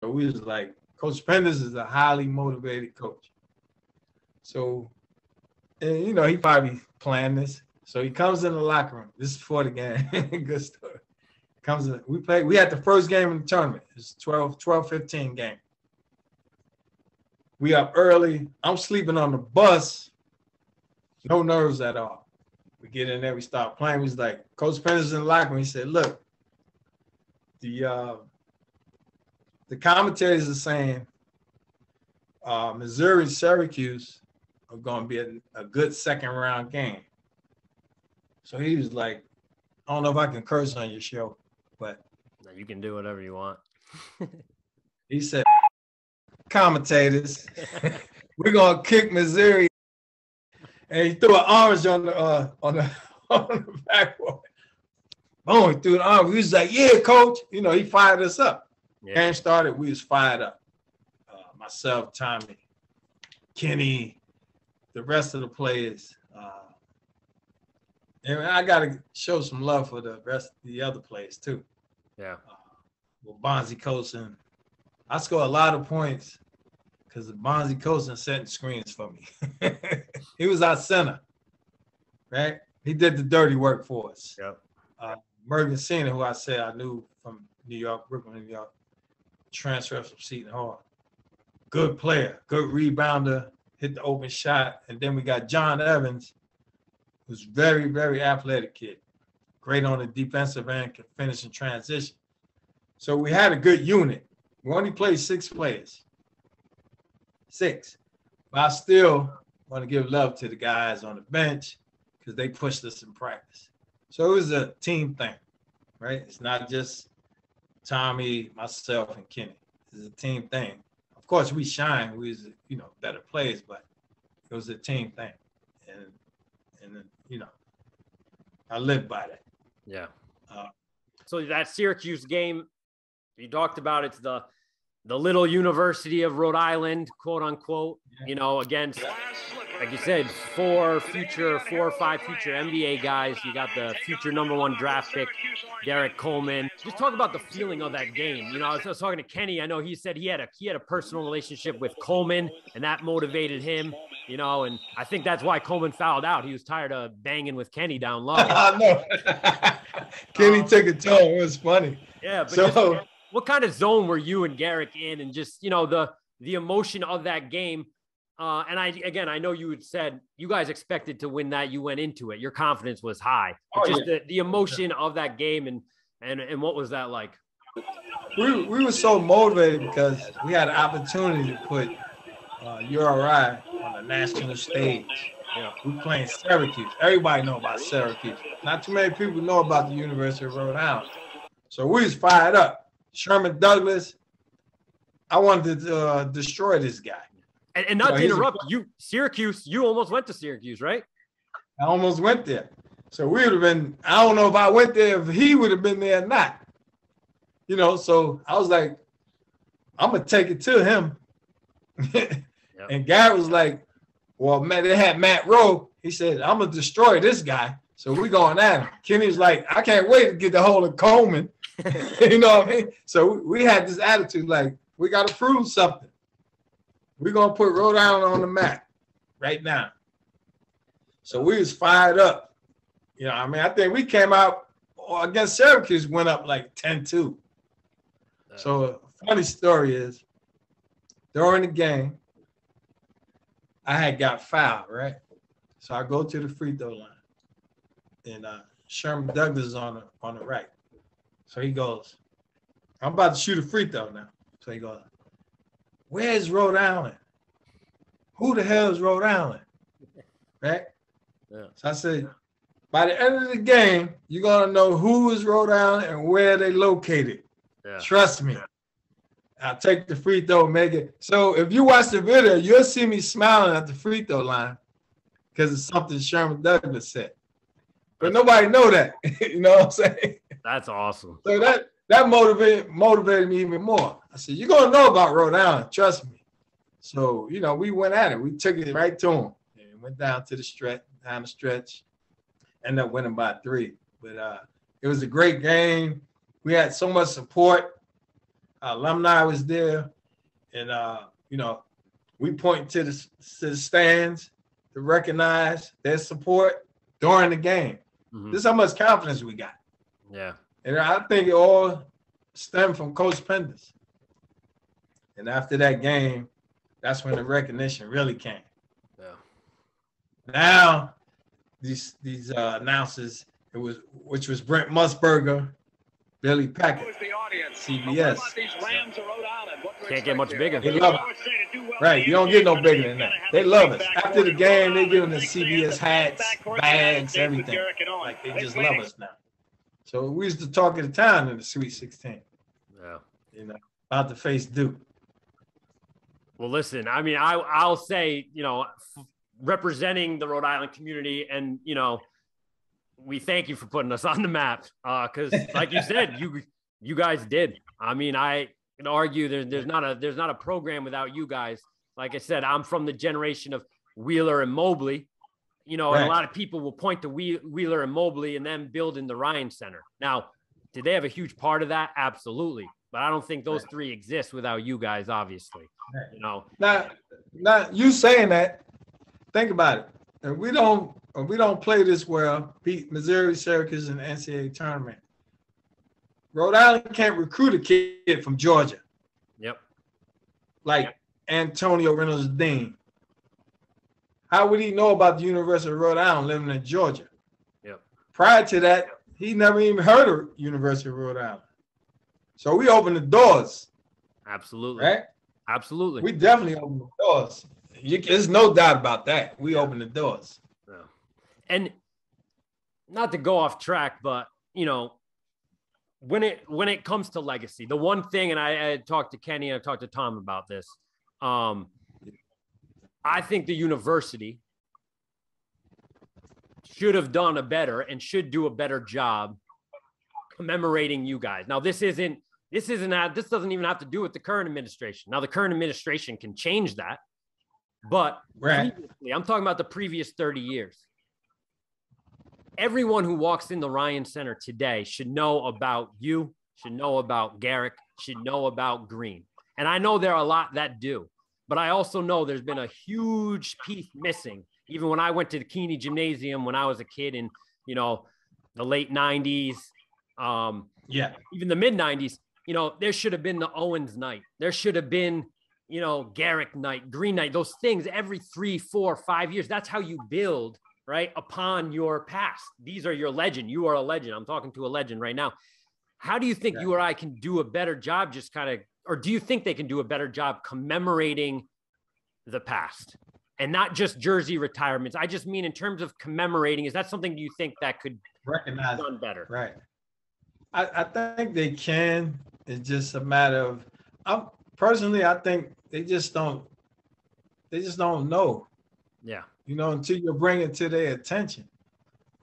So we was like, Coach Penders is a highly motivated coach. So, and, you know, he probably planned this. So he comes in the locker room. This is for the game. Good story. Comes in. We had the first game in the tournament. It's 12-15 game. We up early. I'm sleeping on the bus. No nerves at all. We get in there. We start playing. He's like, Coach Penders in the locker room. He said, look, the commentators are saying Missouri and Syracuse are going to be a good second round game. So he was like, I don't know if I can curse on your show, but no, you can do whatever you want. He said, commentators, we're going to kick Missouri. And he threw an orange on the backboard. Boom, he threw an orange. We was like, yeah, coach. You know, he fired us up. Yeah. Game started, we was fired up. Myself, Tommy, Kenny, the rest of the players. And I got to show some love for the rest of the other players, too. Yeah. Well, Bonzi Colson. I score a lot of points because Bonzi Colson setting screens for me. He was our center, right? He did the dirty work for us. Yep. Mervin Cena, who I said I knew from New York, Brooklyn, New York, transfer from Seton Hall. Good player, good rebounder, hit the open shot. And then we got John Evans, who's very, very athletic kid. Great on the defensive end, can finish in transition. So we had a good unit. We only played 6 players. 6. But I still want to give love to the guys on the bench because they pushed us in practice. So it was a team thing, right? It's not just Tommy, myself, and Kenny. It's a team thing. Of course, we shine. We was, you know, better players, but it was a team thing. And you know, I live by that. Yeah. So that Syracuse game, you talked about, it's the little University of Rhode Island, quote unquote, you know, against, like you said, 4 or 5 future NBA guys. You got the future #1 draft pick, Derek Coleman. Just talk about the feeling of that game. You know, I was talking to Kenny. I know he said he had a personal relationship with Coleman, and that motivated him, you know, and I think that's why Coleman fouled out. He was tired of banging with Kenny down low. I know. Kenny took a toll. It was funny. Yeah, but what kind of zone were you and Garrick in, and just, you know, the emotion of that game? And I know you had said you guys expected to win that. You went into it. Your confidence was high. The emotion of that game and what was that like? We were so motivated because we had an opportunity to put URI on the national stage. Yeah. We playing Syracuse. Everybody know about Syracuse. Not too many people know about the University of Rhode Island. So we was fired up. Sherman Douglas, I wanted to destroy this guy. And not to interrupt, Syracuse, you almost went to Syracuse, right? I almost went there. So we would have been, I don't know if I went there, if he would have been there or not. You know, so I was like, I'm going to take it to him. Yep. And Garrett was like, well, man, they had Matt Rowe. He said, I'm going to destroy this guy. So we're going at him. Kenny was like, I can't wait to get the hold of Coleman. You know what I mean? So we had this attitude like, we got to prove something. We're going to put Rhode Island on the map right now. So we was fired up. You know, I mean, I think we came out against Syracuse, went up like 10-2. So a funny story is, during the game, I had got fouled, right? So I go to the free throw line. And Sherman Douglas is on the right. So he goes, I'm about to shoot a free throw now. So he goes, where's Rhode Island? Who the hell is Rhode Island? Right? Yeah. So I said, by the end of the game, you're going to know who is Rhode Island and where they located. Yeah. Trust me. I'll take the free throw and make it. So if you watch the video, you'll see me smiling at the free throw line because it's something Sherman Douglas said. But nobody know that. You know what I'm saying? That's awesome. So that motivated me even more. I said, you're going to know about Rhode Island. Trust me. So, you know, we went at it. We took it right to him and went down the stretch, ended up winning by 3. But it was a great game. We had so much support. alumni was there, and you know, we point to the stands to recognize their support during the game. Mm-hmm. This is how much confidence we got. Yeah. And I think it all stemmed from Coach Penders. And after that game, that's when the recognition really came. Yeah. Now, these announcers, which was Brent Musburger, Billy Packard, CBS. Can't get much bigger. They love it. Right, you don't get no bigger than that. They love us. After the game, they give them the CBS hats, bags, everything. Like, they just love us now. So we used to talk at the time in the Sweet 16. Yeah. You know, about to face Duke. Well, listen, I mean, I'll say, you know, representing the Rhode Island community, and, you know, we thank you for putting us on the map, because like you said, you guys did. I mean, I can argue there's not a program without you guys. Like I said, I'm from the generation of Wheeler and Mobley, you know, and a lot of people will point to Wheeler and Mobley and then building the Ryan Center. Now, did they have a huge part of that? Absolutely. But I don't think those three exist without you guys, obviously. You know. Now you saying that, think about it. If we don't play this well, beat Missouri, Syracuse in the NCAA tournament, Rhode Island can't recruit a kid from Georgia. Yep. Like Antonio Reynolds Dean. How would he know about the University of Rhode Island living in Georgia? Yep. Prior to that, he never even heard of University of Rhode Island. So we open the doors. Absolutely. Right? Absolutely. We definitely open the doors. There's no doubt about that. We open the doors. Yeah. And not to go off track, but, you know, when it comes to legacy, the one thing, and I talked to Kenny and I talked to Tom about this, I think the university should have done a better and should do a better job commemorating you guys. Now, this doesn't even have to do with the current administration. Now, the current administration can change that, but previously, I'm talking about the previous 30 years. Everyone who walks in the Ryan Center today should know about you, should know about Garrick, should know about Green. And I know there are a lot that do, but I also know there's been a huge piece missing. Even when I went to the Keeney Gymnasium when I was a kid in, you know, the late 90s, even the mid 90s, you know, there should have been the Owens night. There should have been, you know, Garrick night, Green night, those things every 3, 4, 5 years. That's how you build, right, upon your past. These are your legend. You are a legend. I'm talking to a legend right now. How do you think you or I can do a better job just kind of, or do you think they can do a better job commemorating the past and not just jersey retirements? I just mean in terms of commemorating, is that something you think that could recognize be done better? Right. I think they can. It's just a matter of, personally, I think they just don't know. Yeah. You know, until you bring it to their attention.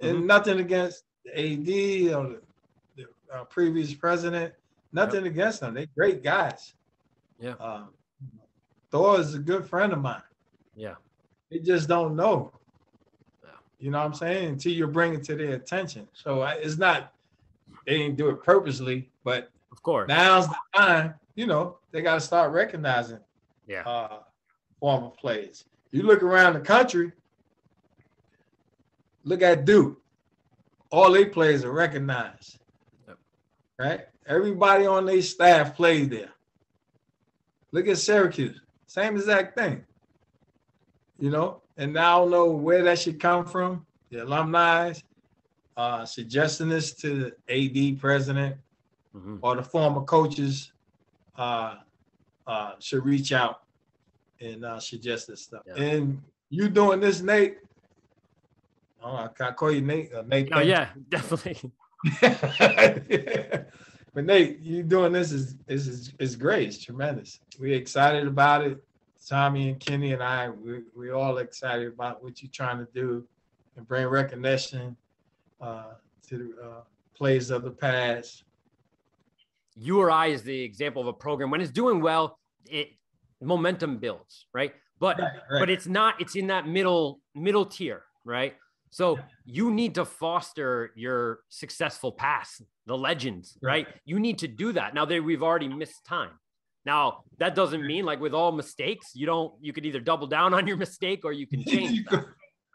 And nothing against AD or the previous president, nothing against them. They're great guys. Yeah. Thor is a good friend of mine. Yeah. They just don't know. Yeah. You know what I'm saying? Until you bring it to their attention. So it's not, they didn't do it purposely, but of course, now's the time, you know, they got to start recognizing former players. You look around the country, look at Duke. All their players are recognized. Yep. Right? Everybody on their staff played there. Look at Syracuse. Same exact thing. You know, and I don't know where that should come from. The alumni suggesting this to the AD president or the former coaches should reach out and suggest this stuff. Yeah. And you doing this, Nate? Oh, can I call you Nate? Nate? Oh, yeah, definitely. But Nate, you doing this is great. It's tremendous. We're excited about it. Tommy and Kenny and I, we're all excited about what you're trying to do and bring recognition to the players of the past. URI is the example of a program when it's doing well, momentum builds, right? But it's not. It's in that middle tier, right? So you need to foster your successful past, the legends, right? You need to do that. Now we've already missed time. Now that doesn't mean like with all mistakes, you could either double down on your mistake or you can change that.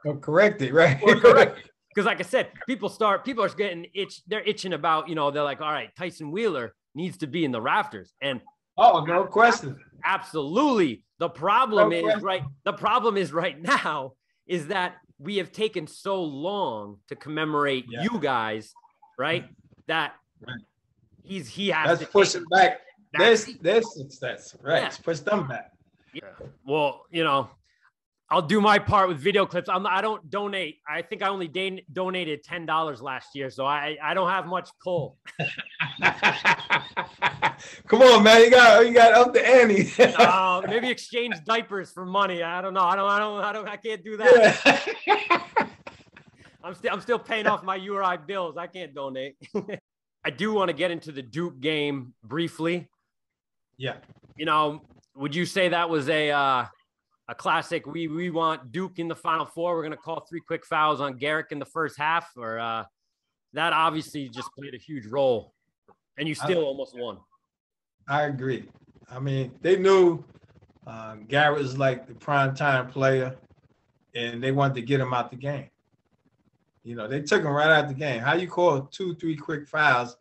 Or correct it, right? Or correct it. Because like I said, people are getting they're itching about, they're like, all right, Tyson Wheeler needs to be in the rafters. And no question. Absolutely. The problem is right now is that we have taken so long to commemorate you guys, right? That he has to push it back. There's success, right? Yeah. Push them back. Yeah. Well, I'll do my part with video clips. I don't donate. I think I only donated $10 last year, so I don't have much pull. Come on, man! You got up the ante. Maybe exchange diapers for money. I don't know. I can't do that. Yeah. I'm still paying off my URI bills. I can't donate. I do want to get into the Duke game briefly. Yeah. Would you say that was a classic? We want Duke in the Final Four. We're going to call 3 quick fouls on Garrick in the first half, or that obviously just played a huge role, and you still almost won. I agree. I mean, they knew Garrett was like the primetime player, and they wanted to get him out the game. They took him right out the game. How you call 2-3 quick fouls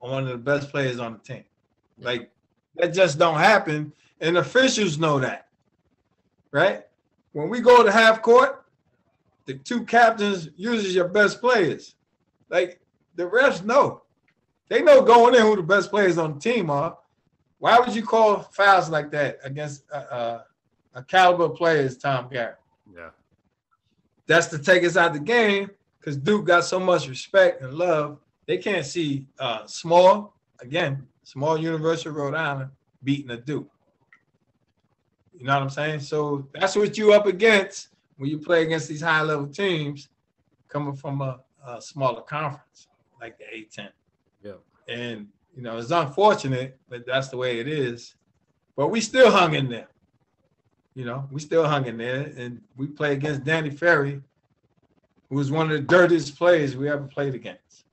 on one of the best players on the team? Like, that just don't happen, and officials know that, right? When we go to half court, the 2 captains uses your best players. Like, the refs know. They know going in who the best players on the team are. Why would you call fouls like that against a caliber player as Tom Garrett? Yeah. That's to take us out the game because Duke got so much respect and love. They can't see small University of Rhode Island beating a Duke. You know what I'm saying? So that's what you up against when you play against these high-level teams coming from a smaller conference like the A-10. Yeah. And it's unfortunate, but that's the way it is. But we still hung in there. We still hung in there. And we played against Danny Ferry, who was one of the dirtiest players we ever played against.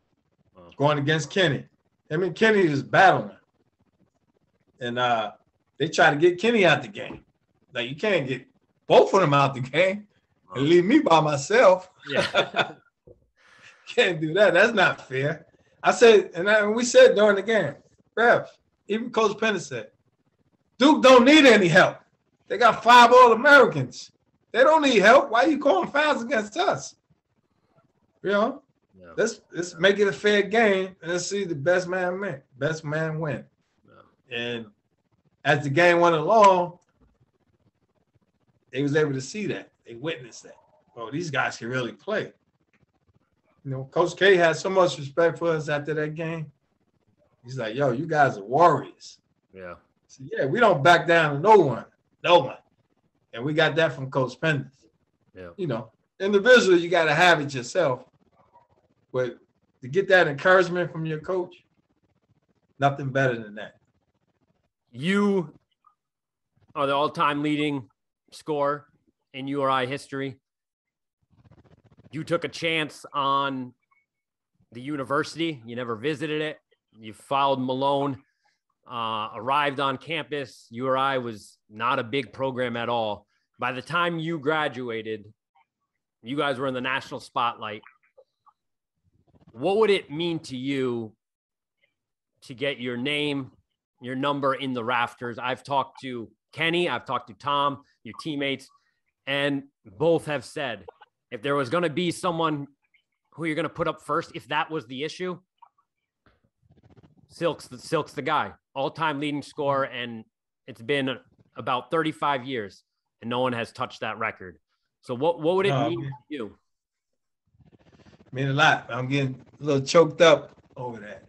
Wow. Going against Kenny. Him and Kenny was battling. And they tried to get Kenny out the game. Like, you can't get both of them out the game and leave me by myself. Yeah. Can't do that. That's not fair. I said, and we said during the game, refs, even Coach Penner said, Duke don't need any help. They got 5 All-Americans. They don't need help. Why are you calling fouls against us? Yeah. Let's make it a fair game and let's see the best man win. Yeah. And as the game went along, they was able to see that. They witnessed that. Oh, these guys can really play. Coach K had so much respect for us after that game. He's like, yo, you guys are warriors. Yeah. So, yeah, we don't back down to no one. And we got that from Coach Penner. Yeah. Individually, you got to have it yourself. But to get that encouragement from your coach, nothing better than that. You are the all-time leading scorer in URI history. You took a chance on the university. You never visited it. You followed Malone, arrived on campus. URI was not a big program at all. By the time you graduated, you guys were in the national spotlight. What would it mean to you to get your name, your number in the rafters? I've talked to Kenny, I've talked to Tom, your teammates, and both have said, if there was going to be someone who you're going to put up first, if that was the issue, Silk's the guy, all-time leading scorer, and it's been about 35 years, and no one has touched that record. So what would it mean to you? It mean a lot. I'm getting a little choked up over that,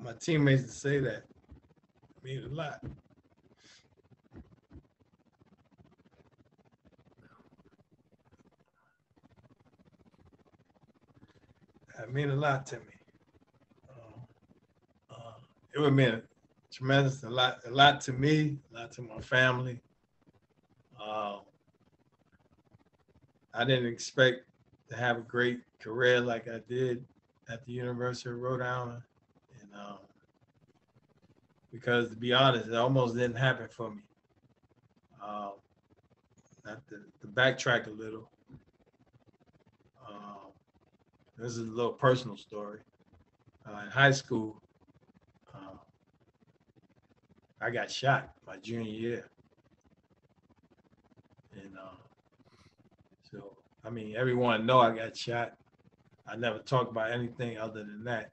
my teammates to say that mean a lot. That mean a lot to me. it would mean tremendous, a lot to me, a lot to my family. I didn't expect to have a great career like I did at the University of Rhode Island, and because to be honest, it almost didn't happen for me. Not to backtrack a little. This is a little personal story. In high school, I got shot my junior year. And so, I mean, everyone know I got shot. I never talk about anything other than that.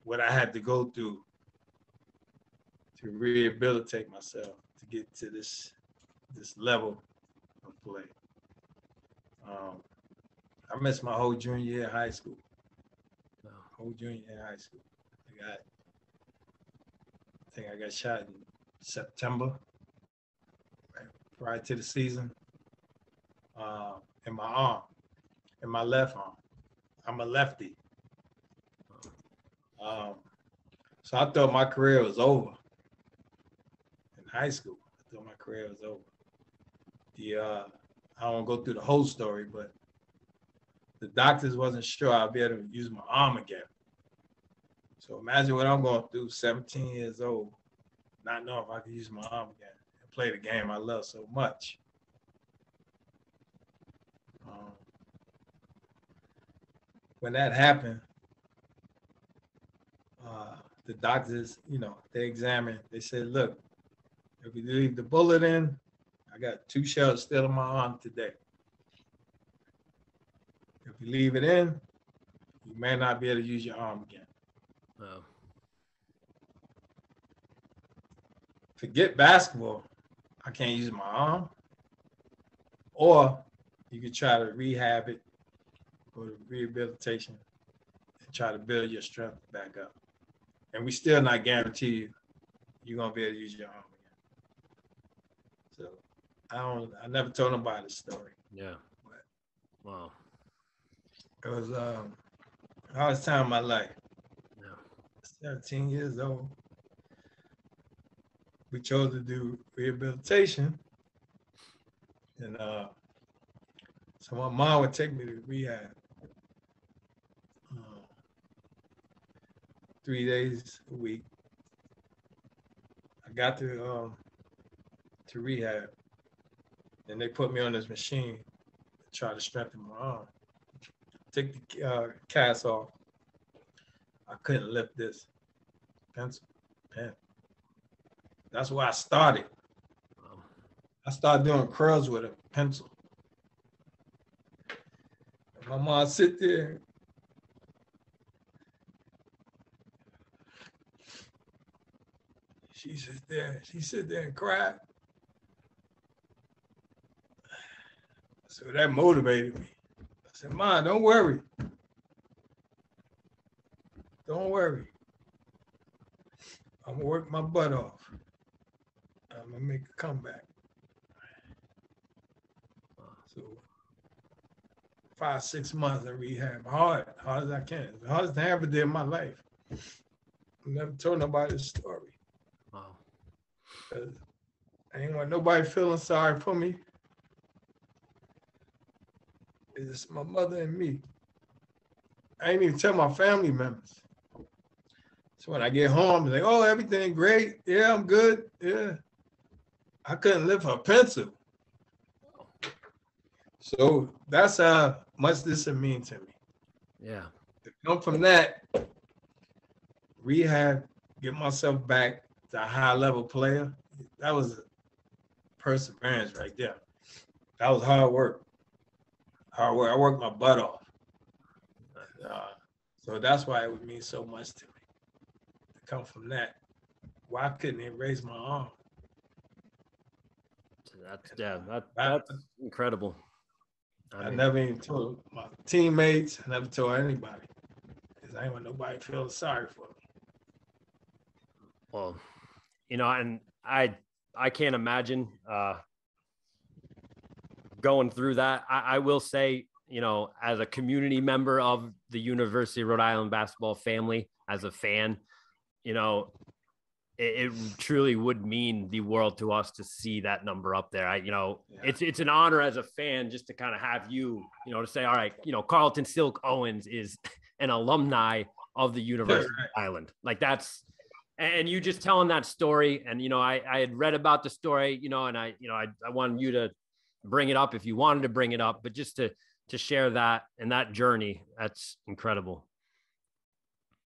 What I had to go through to rehabilitate myself to get to this level of play. I missed my whole junior year of high school. Whole junior year of high school. I think I got shot in September, right prior to the season, in my arm, in my left arm. I'm a lefty. So I thought my career was over in high school. I thought my career was over. I won't go through the whole story, but the doctors wasn't sure I'd be able to use my arm again. So imagine what I'm going through, 17 years old, not knowing if I could use my arm again and play the game I love so much. When that happened, the doctors, they examined, they said, look, if we leave the bullet in, I got 2 shells still in my arm today. If you leave it in, you may not be able to use your arm again. Oh. Forget basketball, I can't use my arm. Or you could try to rehab it, go to rehabilitation, and try to build your strength back up. And we still not guarantee you're gonna be able to use your arm again. So I never told nobody the story. Yeah. But wow. It was the hardest time of my life. Yeah. 17 years old. We chose to do rehabilitation. And so my mom would take me to rehab 3 days a week. I got to rehab, and they put me on this machine to try to strengthen my arm. Take the cast off. I couldn't lift this pencil, pen. That's where I started. I started doing curls with a pencil. And my mom sit there. She sit there and cry. So that motivated me. I said, Mom, don't worry. Don't worry. I'm gonna work my butt off. I'm gonna make a comeback. So 5-6 months in rehab, hard as I can, the hardest thing I ever did in my life. I never told nobody this story. Wow. Because I ain't want nobody feeling sorry for me. It's just my mother and me. I ain't even tell my family members. So when I get home, they're like, oh, everything great. Yeah, I'm good. Yeah. I couldn't lift a pencil. So that's how much this would mean to me. Yeah. To come from that, rehab, get myself back to a high level player, that was perseverance right there. That was hard work. Hard work. I worked my butt off. So that's why it would mean so much to me. To come from that. Why couldn't it raise my arm? That's incredible. I never even told my teammates, I never told anybody. Because I ain't want nobody feeling sorry for me. Well, and I can't imagine going through that. I will say, as a community member of the University of Rhode Island basketball family, as a fan, it truly would mean the world to us to see that number up there. It's an honor as a fan just to kind of have you, to say, all right, Carlton Silk Owens is an alumni of the University of Rhode Island. Like that's, and you just telling that story. And, I had read about the story, and I wanted you to bring it up if you wanted to bring it up, but just to share that and that journey, that's incredible.